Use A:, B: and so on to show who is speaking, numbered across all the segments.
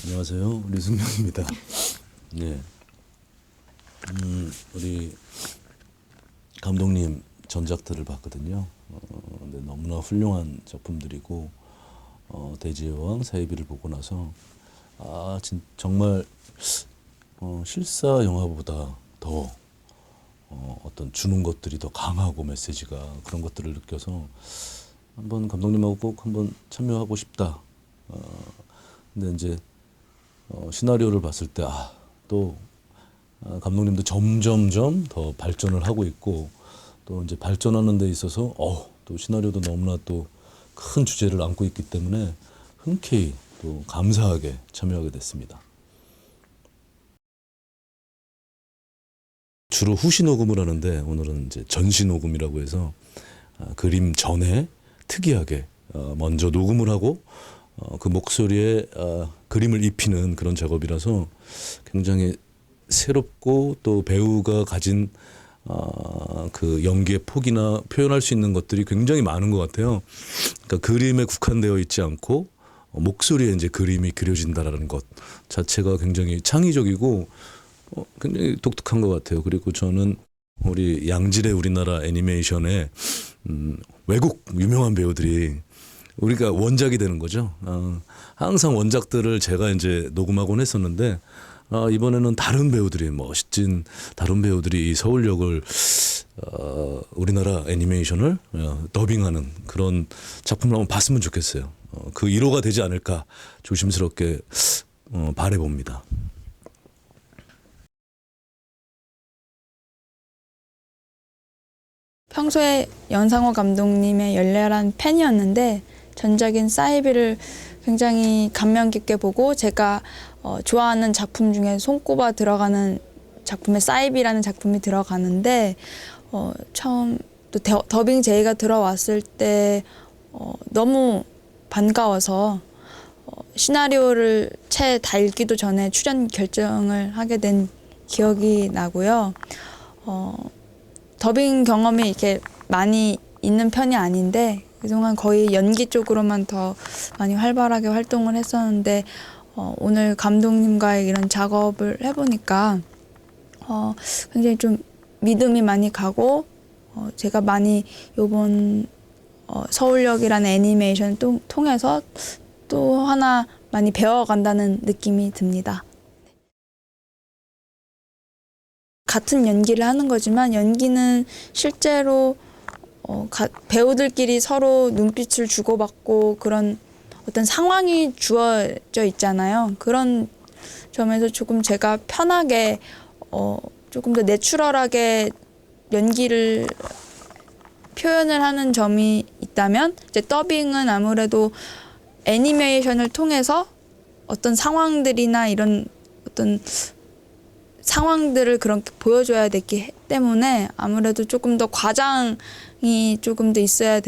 A: 안녕하세요. 류승룡입니다. 네. 우리 감독님 전작들을 봤거든요. 근데 너무나 훌륭한 작품들이고, 대지의 여왕, 사이비를 보고 나서 정말 실사 영화보다 더 어떤 주는 것들이 더 강하고 메시지가 그런 것들을 느껴서 한번 감독님하고 꼭 한번 참여하고 싶다. 근데 이제 시나리오를 봤을 때 또 감독님도 점점점 더 발전을 하고 있고, 또 이제 발전하는 데 있어서 또 시나리오도 너무나 또 큰 주제를 안고 있기 때문에 흔쾌히 또 감사하게 참여하게 됐습니다. 주로 후시 녹음을 하는데 오늘은 이제 전시 녹음이라고 해서 그림 전에 특이하게 먼저 녹음을 하고 그 목소리에 그림을 입히는 그런 작업이라서 굉장히 새롭고, 또 배우가 가진 그 연기의 폭이나 표현할 수 있는 것들이 굉장히 많은 것 같아요. 그러니까 그림에 국한되어 있지 않고 목소리에 이제 그림이 그려진다라는 것 자체가 굉장히 창의적이고 굉장히 독특한 것 같아요. 그리고 저는 우리 양질의 우리나라 애니메이션의 외국 유명한 배우들이 우리가 원작이 되는 거죠. 항상 원작들을 제가 이제 녹음하곤 했었는데 이번에는 다른 배우들이, 멋진 다른 배우들이 이 서울역을 우리나라 애니메이션을 더빙하는 그런 작품을 한번 봤으면 좋겠어요. 그 1호가 되지 않을까 조심스럽게 바라봅니다.
B: 평소에 연상호 감독님의 열렬한 팬이었는데 전작인 사이비를 굉장히 감명 깊게 보고, 제가 좋아하는 작품 중에 손꼽아 들어가는 작품에 사이비라는 작품이 들어가는데 처음 또 더빙 제의가 들어왔을 때 너무 반가워서 시나리오를 채 다 읽기도 전에 출연 결정을 하게 된 기억이 나고요. 더빙 경험이 이렇게 많이 있는 편이 아닌데 그동안 거의 연기 쪽으로만 더 많이 활발하게 활동을 했었는데 오늘 감독님과의 이런 작업을 해보니까 굉장히 좀 믿음이 많이 가고, 제가 많이 요번 서울역이라는 애니메이션을 통해서 또 하나 많이 배워간다는 느낌이 듭니다. 같은 연기를 하는 거지만 연기는 실제로 배우들끼리 서로 눈빛을 주고받고 그런 어떤 상황이 주어져 있잖아요. 그런 점에서 조금 제가 편하게 조금 더 내추럴하게 연기를 표현을 하는 점이 있다면, 이제 더빙은 아무래도 애니메이션을 통해서 어떤 상황들이나 이런 어떤 상황들을 그렇게 보여줘야 되기 때문에 아무래도 조금 더 과장이 조금 더 있어야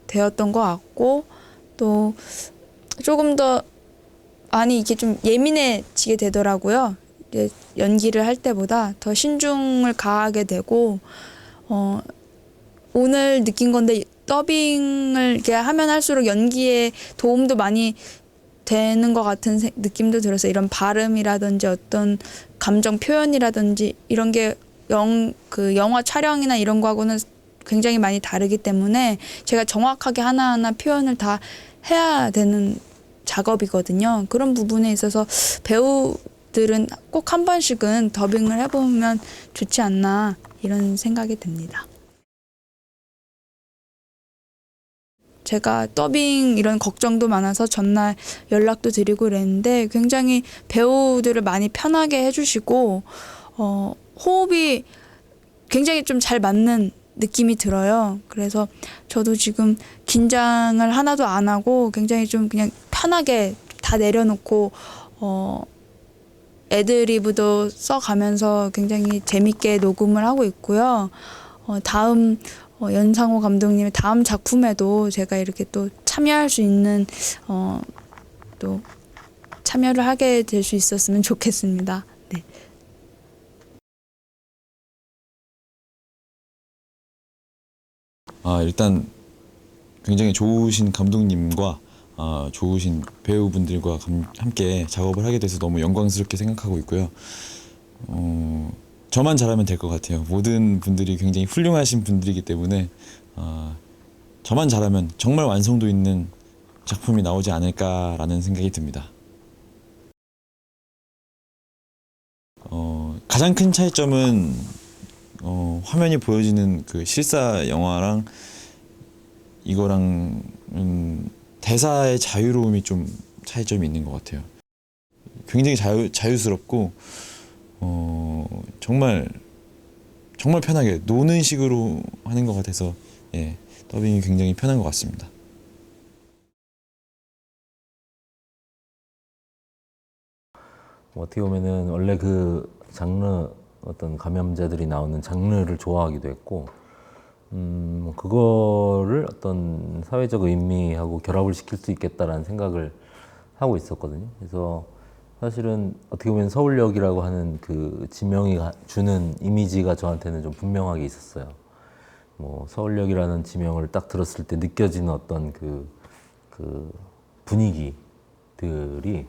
B: 되었던 것 같고, 또 조금 더 많이 이게 좀 예민해지게 되더라고요. 이제 연기를 할 때보다 더 신중을 가하게 되고, 오늘 느낀 건데 더빙을 이렇게 하면 할수록 연기에 도움도 많이 되는 것 같은 느낌도 들어서, 이런 발음이라든지 어떤 감정 표현이라든지 이런 게 그 영화 촬영이나 이런 거하고는 굉장히 많이 다르기 때문에 제가 정확하게 하나하나 표현을 다 해야 되는 작업이거든요. 그런 부분에 있어서 배우들은 꼭 한 번씩은 더빙을 해보면 좋지 않나 이런 생각이 듭니다. 제가 더빙 이런 걱정도 많아서 전날 연락도 드리고 그랬는데 굉장히 배우들을 많이 편하게 해주시고 호흡이 굉장히 좀 잘 맞는 느낌이 들어요. 그래서 저도 지금 긴장을 하나도 안 하고 굉장히 좀 그냥 편하게 다 내려놓고 애드리브도 써가면서 굉장히 재밌게 녹음을 하고 있고요. 다음 연상호 감독님의 다음 작품에도 제가 이렇게 또 참여할 수 있는 또 참여를 하게 될 수 있었으면 좋겠습니다. 네.
C: 일단 굉장히 좋으신 감독님과 좋으신 배우분들과 함께 작업을 하게 돼서 너무 영광스럽게 생각하고 있고요. 저만 잘하면 될 것 같아요. 모든 분들이 굉장히 훌륭하신 분들이기 때문에 저만 잘하면 정말 완성도 있는 작품이 나오지 않을까라는 생각이 듭니다. 가장 큰 차이점은 화면이 보여지는 그 실사 영화랑 이거랑 대사의 자유로움이 좀 차이점이 있는 것 같아요. 굉장히 자유스럽고 정말 편하게 노는 식으로 하는 것 같아서 예, 더빙이 굉장히 편한 것 같습니다.
D: 어떻게 보면은 원래 그 장르 어떤 감염자들이 나오는 장르를 좋아하기도 했고 그거를 어떤 사회적 의미하고 결합을 시킬 수 있겠다라는 생각을 하고 있었거든요. 그래서 사실은 어떻게 보면 서울역이라고 하는 그 지명이 주는 이미지가 저한테는 좀 분명하게 있었어요. 뭐 서울역이라는 지명을 딱 들었을 때 느껴지는 어떤 그 분위기들이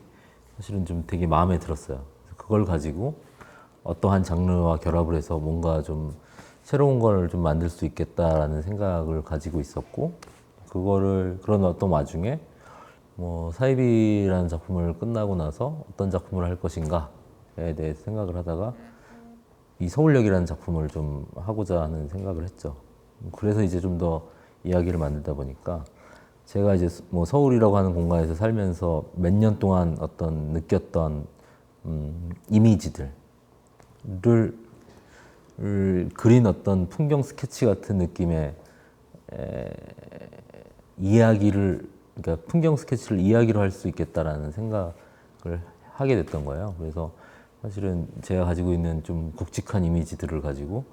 D: 사실은 좀 되게 마음에 들었어요. 그걸 가지고 어떠한 장르와 결합을 해서 뭔가 좀 새로운 걸 좀 만들 수 있겠다라는 생각을 가지고 있었고, 그런 어떤 와중에 뭐 사이비라는 작품을 끝나고 나서 어떤 작품을 할 것인가에 대해 생각을 하다가 이 서울역이라는 작품을 좀 하고자 하는 생각을 했죠. 그래서 이제 좀 더 이야기를 만들다 보니까 제가 이제 뭐 서울이라고 하는 공간에서 살면서 몇 년 동안 어떤 느꼈던 이미지들을 그린 어떤 풍경 스케치 같은 느낌의 이야기를, 그러니까 풍경 스케치를 이야기로 할 수 있겠다라는 생각을 하게 됐던 거예요. 그래서 사실은 제가 가지고 있는 좀 굵직한 이미지들을 가지고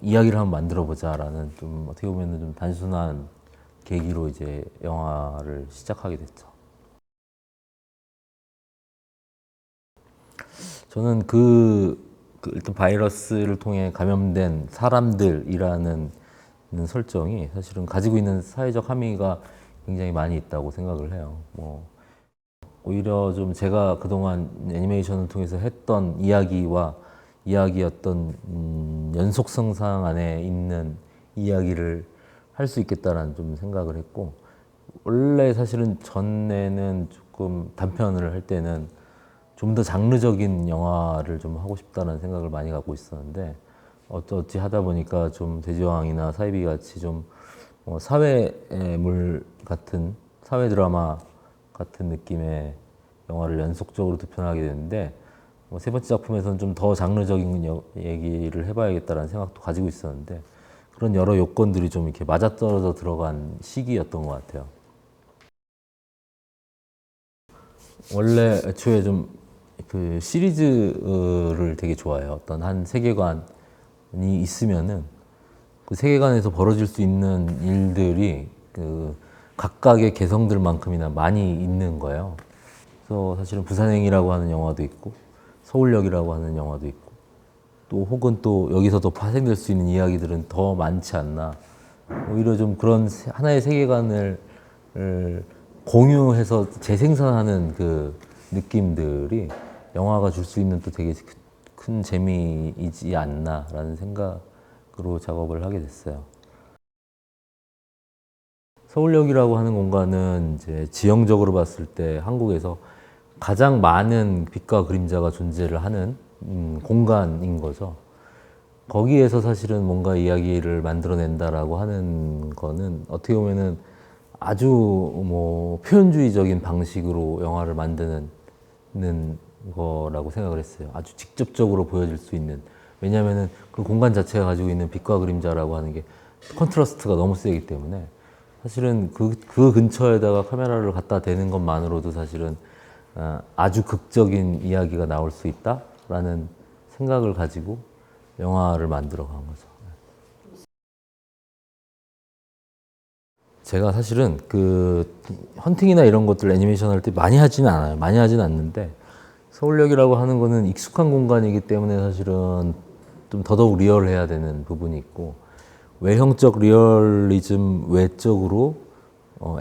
D: 이야기를 한번 만들어 보자라는, 좀 어떻게 보면 좀 단순한 계기로 이제 영화를 시작하게 됐죠. 저는 일단 바이러스를 통해 감염된 사람들이라는 설정이 사실은 가지고 있는 사회적 함의가 굉장히 많이 있다고 생각을 해요. 뭐 오히려 좀 제가 그동안 애니메이션을 통해서 했던 이야기와 이야기의 어떤 연속성상 안에 있는 이야기를 할 수 있겠다라는 좀 생각을 했고, 원래 사실은 전에는 조금 단편을 할 때는 좀 더 장르적인 영화를 좀 하고 싶다는 생각을 많이 갖고 있었는데, 어찌 하다 보니까 좀 돼지왕이나 사이비 같이 좀 사회물 같은, 사회 드라마 같은 느낌의 영화를 연속적으로 두 편 하게 됐는데, 세 번째 작품에서는 좀 더 장르적인 얘기를 해봐야겠다는 생각도 가지고 있었는데, 그런 여러 요건들이 좀 이렇게 맞아떨어져 들어간 시기였던 것 같아요. 원래 애초에 좀 그 시리즈를 되게 좋아해요. 어떤 한 세계관이 있으면은 그 세계관에서 벌어질 수 있는 일들이 그 각각의 개성들만큼이나 많이 있는 거예요. 그래서 사실은 부산행이라고 하는 영화도 있고, 서울역이라고 하는 영화도 있고, 또 혹은 또 여기서 더 파생될 수 있는 이야기들은 더 많지 않나. 오히려 좀 그런 하나의 세계관을 공유해서 재생산하는 그 느낌들이 영화가 줄 수 있는 또 되게 큰 재미이지 않나라는 생각으로 작업을 하게 됐어요. 서울역이라고 하는 공간은 이제 지형적으로 봤을 때 한국에서 가장 많은 빛과 그림자가 존재를 하는 공간인 거죠. 거기에서 사실은 뭔가 이야기를 만들어낸다라고 하는 거는 어떻게 보면은 아주 뭐 표현주의적인 방식으로 영화를 만드는 거라고 생각을 했어요. 아주 직접적으로 보여질 수 있는. 왜냐하면은 그 공간 자체가 가지고 있는 빛과 그림자라고 하는 게 컨트라스트가 너무 세기 때문에 사실은 그 근처에다가 카메라를 갖다 대는 것만으로도 사실은 아주 극적인 이야기가 나올 수 있다라는 생각을 가지고 영화를 만들어 간 거죠. 제가 사실은 그 헌팅이나 이런 것들 애니메이션 할 때 많이 하지는 않아요. 많이 하진 않는데, 서울역이라고 하는 거는 익숙한 공간이기 때문에 사실은 좀 더더욱 리얼해야 되는 부분이 있고, 외형적 리얼리즘 외적으로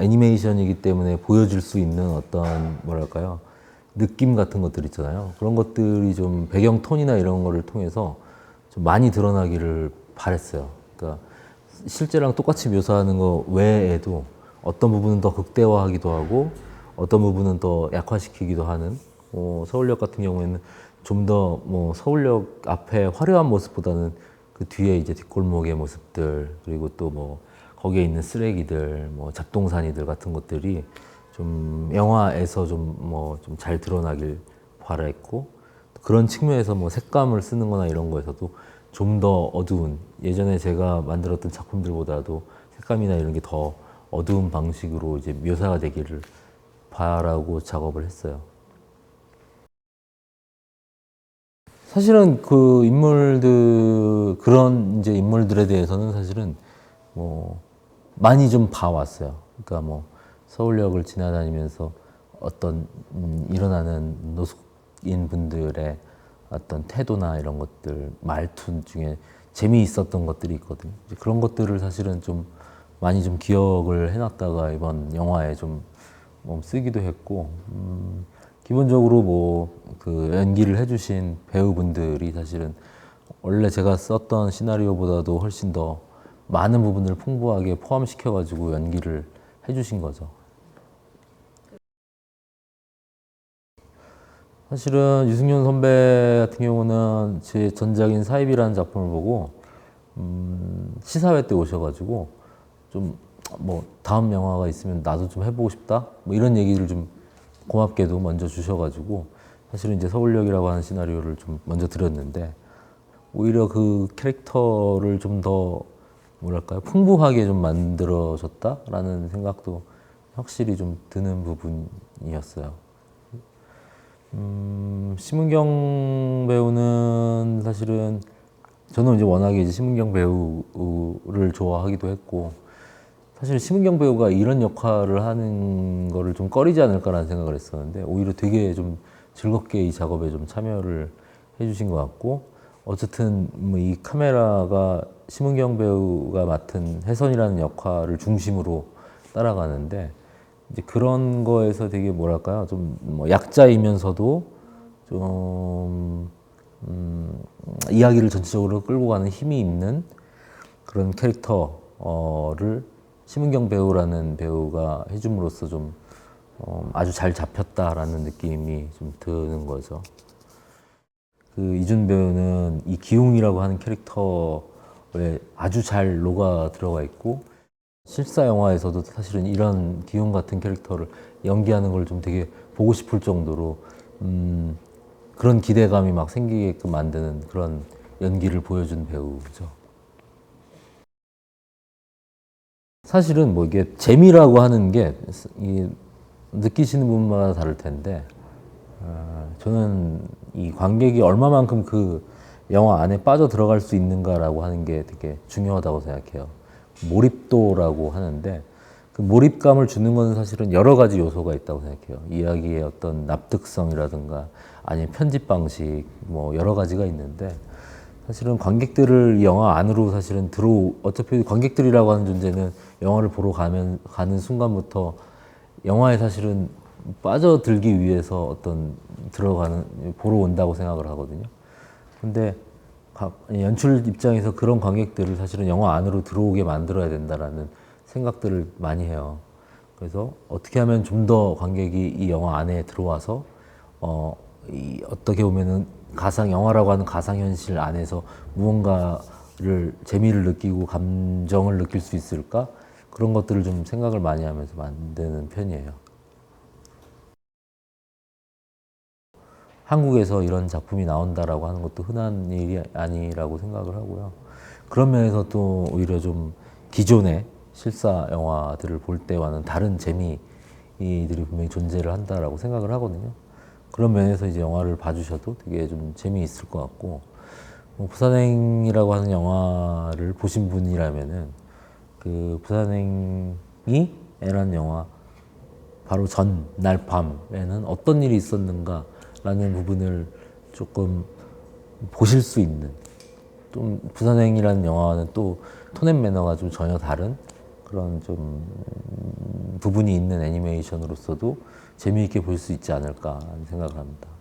D: 애니메이션이기 때문에 보여줄 수 있는 어떤 뭐랄까요 느낌 같은 것들 있잖아요. 그런 것들이 좀 배경 톤이나 이런 거를 통해서 좀 많이 드러나기를 바랬어요. 그러니까 실제랑 똑같이 묘사하는 거 외에도 어떤 부분은 더 극대화하기도 하고 어떤 부분은 더 약화시키기도 하는 서울역 같은 경우에는 좀 더 뭐 서울역 앞에 화려한 모습보다는 그 뒤에 이제 뒷골목의 모습들 그리고 또 뭐 거기에 있는 쓰레기들 뭐 잡동사니들 같은 것들이 좀 영화에서 좀 뭐 좀 잘 드러나길 바랬고 그런 측면에서 뭐 색감을 쓰는 거나 이런 거에서도 좀 더 어두운 예전에 제가 만들었던 작품들보다도 색감이나 이런 게 더 어두운 방식으로 이제 묘사가 되기를 바라고 작업을 했어요. 사실은 그 인물들 그런 이제 인물들에 대해서는 사실은 뭐 많이 좀 봐왔어요. 그러니까 뭐 서울역을 지나다니면서 어떤 일어나는 노숙인 분들의 어떤 태도나 이런 것들 말투 중에 재미있었던 것들이 있거든요. 이제 그런 것들을 사실은 좀 많이 좀 기억을 해놨다가 이번 영화에 좀 쓰기도 했고 기본적으로 뭐 그 연기를 해주신 배우분들이 사실은 원래 제가 썼던 시나리오보다도 훨씬 더 많은 부분을 풍부하게 포함시켜가지고 연기를 해주신 거죠. 사실은 유승윤 선배 같은 경우는 제 전작인 사입이라는 작품을 보고 시사회 때 오셔가지고 좀 뭐 다음 영화가 있으면 나도 좀 해보고 싶다 뭐 이런 얘기를 좀 고맙게도 먼저 주셔가지고 사실은 이제 서울역이라고 하는 시나리오를 좀 먼저 드렸는데 오히려 그 캐릭터를 좀 더 뭐랄까요 풍부하게 좀 만들어졌다라는 생각도 확실히 좀 드는 부분이었어요. 심은경 배우는 사실은 저는 이제 워낙에 이제 심은경 배우를 좋아하기도 했고 사실 심은경 배우가 이런 역할을 하는 거를 좀 꺼리지 않을까라는 생각을 했었는데 오히려 되게 좀 즐겁게 이 작업에 좀 참여를 해주신 것 같고 어쨌든 뭐 이 카메라가 심은경 배우가 맡은 혜선이라는 역할을 중심으로 따라가는데 이제 그런 거에서 되게 뭐랄까요 좀 뭐 약자이면서도 좀 이야기를 전체적으로 끌고 가는 힘이 있는 그런 캐릭터를 심은경 배우라는 배우가 해줌으로써 좀 아주 잘 잡혔다라는 느낌이 좀 드는 거죠. 그 이준 배우는 이 기웅이라고 하는 캐릭터에 아주 잘 녹아 들어가 있고 실사 영화에서도 사실은 이런 기웅 같은 캐릭터를 연기하는 걸 좀 되게 보고 싶을 정도로 그런 기대감이 막 생기게끔 만드는 그런 연기를 보여준 배우죠. 사실은 뭐 이게 재미라고 하는 게 느끼시는 분마다 다를 텐데 저는 이 관객이 얼마만큼 그 영화 안에 빠져 들어갈 수 있는가라고 하는 게 되게 중요하다고 생각해요. 몰입도라고 하는데 그 몰입감을 주는 건 사실은 여러 가지 요소가 있다고 생각해요. 이야기의 어떤 납득성이라든가 아니면 편집 방식 뭐 여러 가지가 있는데 사실은 관객들을 이 영화 안으로 사실은 어차피 관객들이라고 하는 존재는 영화를 보러 가는 순간부터 영화에 사실은 빠져들기 위해서 보러 온다고 생각을 하거든요. 근데 연출 입장에서 그런 관객들을 사실은 영화 안으로 들어오게 만들어야 된다라는 생각들을 많이 해요. 그래서 어떻게 하면 좀 더 관객이 이 영화 안에 들어와서 어떻게 보면은 영화라고 하는 가상현실 안에서 무언가를 재미를 느끼고 감정을 느낄 수 있을까? 그런 것들을 좀 생각을 많이 하면서 만드는 편이에요. 한국에서 이런 작품이 나온다라고 하는 것도 흔한 일이 아니라고 생각을 하고요. 그런 면에서 또 오히려 좀 기존의 실사 영화들을 볼 때와는 다른 재미들이 분명히 존재를 한다라고 생각을 하거든요. 그런 면에서 이제 영화를 봐주셔도 되게 좀 재미있을 것 같고, 뭐 부산행이라고 하는 영화를 보신 분이라면은 그 부산행이 라는 영화 바로 전날 밤에는 어떤 일이 있었는가라는 부분을 조금 보실 수 있는, 좀 부산행이라는 영화는 또 톤 앤 매너가 좀 전혀 다른 그런 좀 부분이 있는 애니메이션으로서도 재미있게 볼 수 있지 않을까 생각을 합니다.